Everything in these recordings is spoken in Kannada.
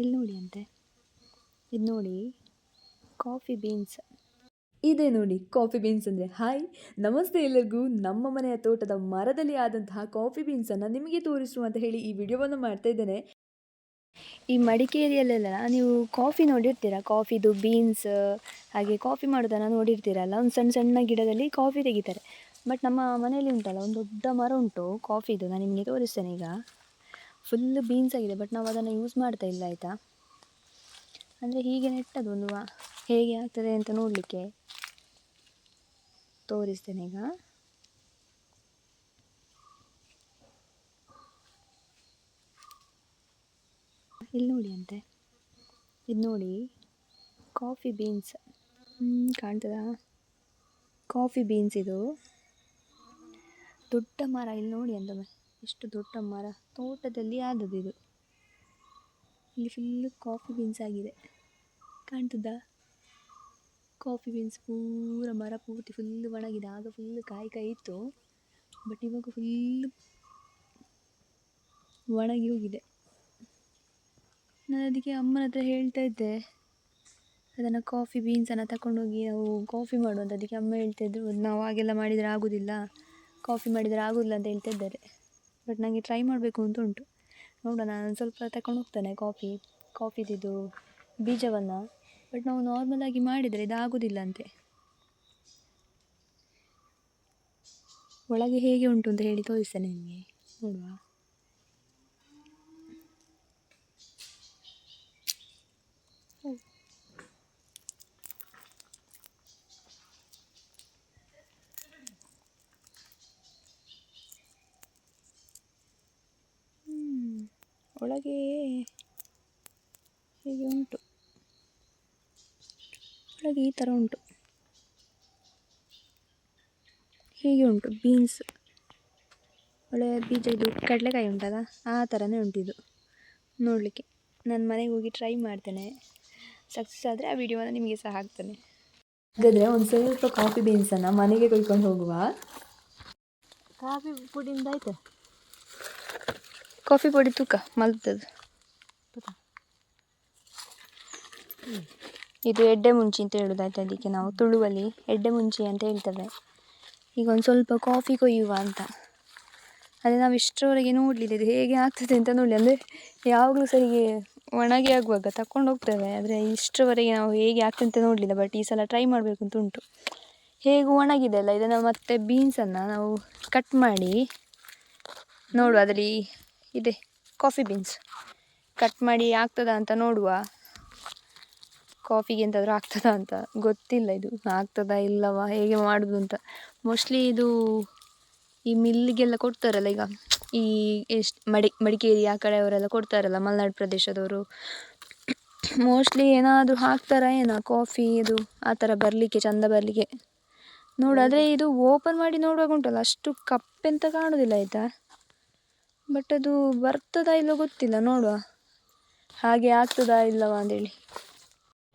ಇಲ್ಲಿ ನೋಡಿ ಅಂತೆ, ಇದು ನೋಡಿ ಕಾಫಿ ಬೀನ್ಸ್. ಇದೆ ನೋಡಿ ಕಾಫಿ ಬೀನ್ಸ್ ಅಂದರೆ. ಹಾಯ್ ನಮಸ್ತೆ ಎಲ್ಲರಿಗೂ. ನಮ್ಮ ಮನೆಯ ತೋಟದ ಮರದಲ್ಲಿ ಆದಂತಹ ಕಾಫಿ ಬೀನ್ಸನ್ನು ನಿಮಗೆ ತೋರಿಸುವ ಅಂತ ಹೇಳಿ ಈ ವಿಡಿಯೋವನ್ನು ಮಾಡ್ತಾ ಇದ್ದೇನೆ. ಈ ಮಡಿಕೇರಿಯಲ್ಲೆಲ್ಲ ನೀವು ಕಾಫಿ ನೋಡಿರ್ತೀರ, ಕಾಫಿದು ಬೀನ್ಸ್ ಹಾಗೆ ಕಾಫಿ ಮಾಡೋದನ್ನು ನೋಡಿರ್ತೀರಲ್ಲ. ಒಂದು ಸಣ್ಣ ಸಣ್ಣ ಗಿಡದಲ್ಲಿ ಕಾಫಿ ತೆಗಿತಾರೆ. ಬಟ್ ನಮ್ಮ ಮನೆಯಲ್ಲಿ ಉಂಟಲ್ಲ, ಒಂದು ದೊಡ್ಡ ಮರ ಉಂಟು ಕಾಫಿದು. ನಾನು ನಿಮಗೆ ತೋರಿಸ್ತೇನೆ. ಈಗ ಫುಲ್ ಬೀನ್ಸ್ ಆಗಿದೆ, ಬಟ್ ನಾವು ಅದನ್ನು ಯೂಸ್ ಮಾಡ್ತಾ ಇಲ್ಲ, ಆಯಿತಾ. ಅಂದರೆ ಹೀಗೆ ನೆಟ್ಟದು ಒಂದು ಹೇಗೆ ಆಗ್ತದೆ ಅಂತ ನೋಡಲಿಕ್ಕೆ ತೋರಿಸ್ತೇನೆ. ಈಗ ಇಲ್ಲಿ ನೋಡಿ ಅಂತೆ, ಇದು ನೋಡಿ ಕಾಫಿ ಬೀನ್ಸ್. ಕಾಣ್ತದಾ? ಕಾಫಿ ಬೀನ್ಸ್ ಇದು ದೊಡ್ಡ ಮರ. ಇಲ್ಲಿ ನೋಡಿ ಅಂತ, ಎಷ್ಟು ದೊಡ್ಡ ಮರ, ತೋಟದಲ್ಲಿ ಆದದ್ದು ಇದು. ಇಲ್ಲಿ ಫುಲ್ಲು ಕಾಫಿ ಬೀನ್ಸ್ ಆಗಿದೆ, ಕಾಣ್ತದಾ? ಕಾಫಿ ಬೀನ್ಸ್ ಪೂರ ಮರ ಪೂರ್ತಿ ಫುಲ್ಲು ಒಣಗಿದೆ. ಆಗ ಫುಲ್ಲು ಕಾಯಿ ಇತ್ತು, ಬಟ್ ಇವಾಗ ಫುಲ್ಲು ಒಣಗಿ ಹೋಗಿದೆ. ನಾನು ಅದಕ್ಕೆ ಅಮ್ಮನ ಹತ್ರ ಹೇಳ್ತಾ ಇದ್ದೆ, ಅದನ್ನು ಕಾಫಿ ಬೀನ್ಸನ್ನು ತಗೊಂಡೋಗಿ ನಾವು ಕಾಫಿ ಮಾಡುವಂಥ. ಅದಕ್ಕೆ ಅಮ್ಮ ಹೇಳ್ತಾಯಿದ್ರು, ನಾವು ಹಾಗೆಲ್ಲ ಮಾಡಿದರೆ ಆಗೋದಿಲ್ಲ, ಕಾಫಿ ಮಾಡಿದರೆ ಆಗೋದಿಲ್ಲ ಅಂತ ಹೇಳ್ತಾ ಇದ್ದಾರೆ. ಬಟ್ ನನಗೆ ಟ್ರೈ ಮಾಡಬೇಕು ಅಂತ ಉಂಟು. ನೋಡೋಣ, ನಾನು ಸ್ವಲ್ಪ ತಗೊಂಡು ಹೋಗ್ತಾನೆ ಕಾಫಿದಿದ್ದು ಬೀಜವನ್ನು. ಬಟ್ ನಾವು ನಾರ್ಮಲಾಗಿ ಮಾಡಿದರೆ ಇದು ಆಗೋದಿಲ್ಲ ಅಂತೆ. ಒಳಗೆ ಹೇಗೆ ಉಂಟು ಅಂತ ಹೇಳಿ ತೋರಿಸ್ತೇನೆ ನಿಮಗೆ, ನೋಡುವ. ಒಳಗೆ ಹೀಗೆ ಉಂಟು, ಒಳಗೆ ಈ ಥರ ಉಂಟು, ಹೀಗೆ ಉಂಟು ಬೀನ್ಸ್. ಒಳ್ಳೆ ಬೀಜ, ಇದು ಕಡಲೆಕಾಯಿ ಉಂಟಲ್ಲ, ಆ ಥರನೇ ಉಂಟಿದು ನೋಡಲಿಕ್ಕೆ. ನಾನು ಮನೆಗೆ ಹೋಗಿ ಟ್ರೈ ಮಾಡ್ತೇನೆ. ಸಕ್ಸಸ್ ಆದರೆ ಆ ವಿಡಿಯೋನ ನಿಮಗೆ ಸಹ ಹಾಕ್ತೇನೆ. ಹಾಗಾದರೆ ಒಂದು ಸ್ವಲ್ಪ ಕಾಫಿ ಬೀನ್ಸನ್ನು ಮನೆಗೆ ಕೊಯ್ಕೊಂಡು ಹೋಗುವ. ಕಾಫಿ ಪುಡಿಯಿಂದ ಆಯ್ತು, ಕಾಫಿ ಪುಡಿ ತೂಕ ಮಲ್ತದ್ದು. ಇದು ಎಡ್ಡೆ ಮುಂಚಿ ಅಂತ ಹೇಳೋದಾಯ್ತು. ಅದಕ್ಕೆ ನಾವು ತುಳುವಲ್ಲಿ ಎಡ್ಡೆ ಮುಂಚಿ ಅಂತ ಹೇಳ್ತೇವೆ. ಈಗ ಒಂದು ಸ್ವಲ್ಪ ಕಾಫಿ ಕೊಯ್ಯುವ ಅಂತ. ಅದೇ ನಾವು ಇಷ್ಟರವರೆಗೆ ನೋಡಲಿಲ್ಲ ಇದು ಹೇಗೆ ಆಗ್ತದೆ ಅಂತ ನೋಡಿ. ಅಂದರೆ ಯಾವಾಗಲೂ ಸರಿಗೆ ಒಣಗಿ ಆಗುವಾಗ ತಗೊಂಡು ಹೋಗ್ತೇವೆ, ಆದರೆ ಇಷ್ಟರವರೆಗೆ ನಾವು ಹೇಗೆ ಆಗ್ತದೆ ಅಂತ ನೋಡಲಿಲ್ಲ. ಬಟ್ ಈ ಸಲ ಟ್ರೈ ಮಾಡಬೇಕು ಅಂತ ಉಂಟು. ಹೇಗೂ ಒಣಗಿದೆ ಅಲ್ಲ, ಇದನ್ನು ಮತ್ತೆ ಬೀನ್ಸನ್ನು ನಾವು ಕಟ್ ಮಾಡಿ ನೋಡುವ. ಅದರಲ್ಲಿ ಇದೆ ಕಾಫಿ ಬೀನ್ಸ್, ಕಟ್ ಮಾಡಿ ಆಗ್ತದಾ ಅಂತ ನೋಡುವ. ಕಾಫಿಗೆ ಎಂತಾದರೂ ಆಗ್ತದಾ ಅಂತ ಗೊತ್ತಿಲ್ಲ, ಇದು ಆಗ್ತದಾ ಇಲ್ಲವಾ ಹೇಗೆ ಮಾಡೋದು ಅಂತ. ಮೋಸ್ಟ್ಲಿ ಇದು ಈ ಮಿಲ್ಲಿಗೆಲ್ಲ ಕೊಡ್ತಾರಲ್ಲ, ಈಗ ಈ ಎಷ್ಟು ಮಡಿಕೇರಿ ಆ ಕಡೆಯವರೆಲ್ಲ ಕೊಡ್ತಾರಲ್ಲ, ಮಲೆನಾಡು ಪ್ರದೇಶದವರು. ಮೋಸ್ಟ್ಲಿ ಏನಾದರೂ ಹಾಕ್ತಾರಾ ಏನೋ ಕಾಫಿ ಇದು ಆ ಥರ ಬರಲಿಕ್ಕೆ, ಚೆಂದ ಬರಲಿಕ್ಕೆ ನೋಡಾದರೆ. ಇದು ಓಪನ್ ಮಾಡಿ ನೋಡುವಾಗ ಉಂಟಲ್ಲ, ಅಷ್ಟು ಕಪ್ಪೆಂತ ಕಾಣೋದಿಲ್ಲ, ಆಯಿತಾ. ಬಟ್ ಅದು ಬರ್ತದಾ ಇಲ್ಲೋ ಗೊತ್ತಿಲ್ಲ, ನೋಡುವ ಹಾಗೆ ಆಗ್ತದಾ ಇಲ್ಲವಾ ಅಂತೇಳಿ.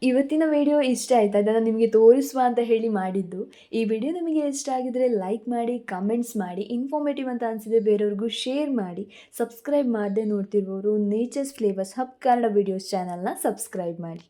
ಇವತ್ತಿನ ವಿಡಿಯೋ ಇಷ್ಟ ಆಯಿತು, ಅದನ್ನು ನಿಮಗೆ ತೋರಿಸುವ ಅಂತ ಹೇಳಿ ಮಾಡಿದ್ದು. ಈ ವಿಡಿಯೋ ನಿಮಗೆ ಇಷ್ಟ ಆಗಿದರೆ ಲೈಕ್ ಮಾಡಿ, ಕಮೆಂಟ್ಸ್ ಮಾಡಿ, ಇನ್ಫಾರ್ಮೇಟಿವ್ ಅಂತ ಅನಿಸಿದರೆ ಬೇರೆಯವ್ರಿಗೂ ಶೇರ್ ಮಾಡಿ. ಸಬ್ಸ್ಕ್ರೈಬ್ ಮಾಡದೆ ನೋಡ್ತಿರುವವರು nature's flavours hub Kannada videos ಚಾನಲ್ನ ಸಬ್ಸ್ಕ್ರೈಬ್ ಮಾಡಿ.